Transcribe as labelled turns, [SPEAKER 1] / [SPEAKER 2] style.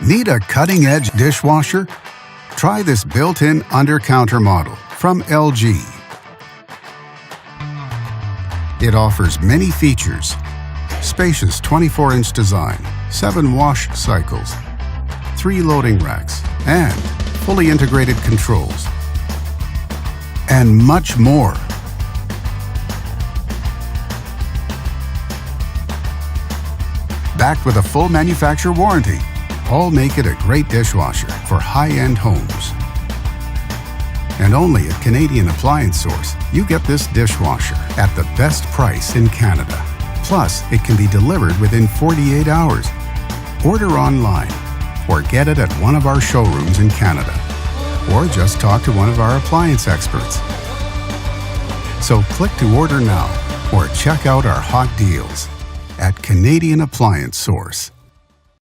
[SPEAKER 1] Need a cutting-edge dishwasher? Try this built-in Undercounter model from LG. It offers many features: spacious 24-inch design, 7 wash cycles, 3 loading racks, and fully integrated controls, and much more. Backed with a full manufacturer warranty, all make it a great dishwasher for high-end homes. And only at Canadian Appliance Source, you get this dishwasher at the best price in Canada. Plus, it can be delivered within 48 hours. Order online or get it at one of our showrooms in Canada. Or just talk to one of our appliance experts. So click to order now or check out our hot deals at Canadian Appliance Source.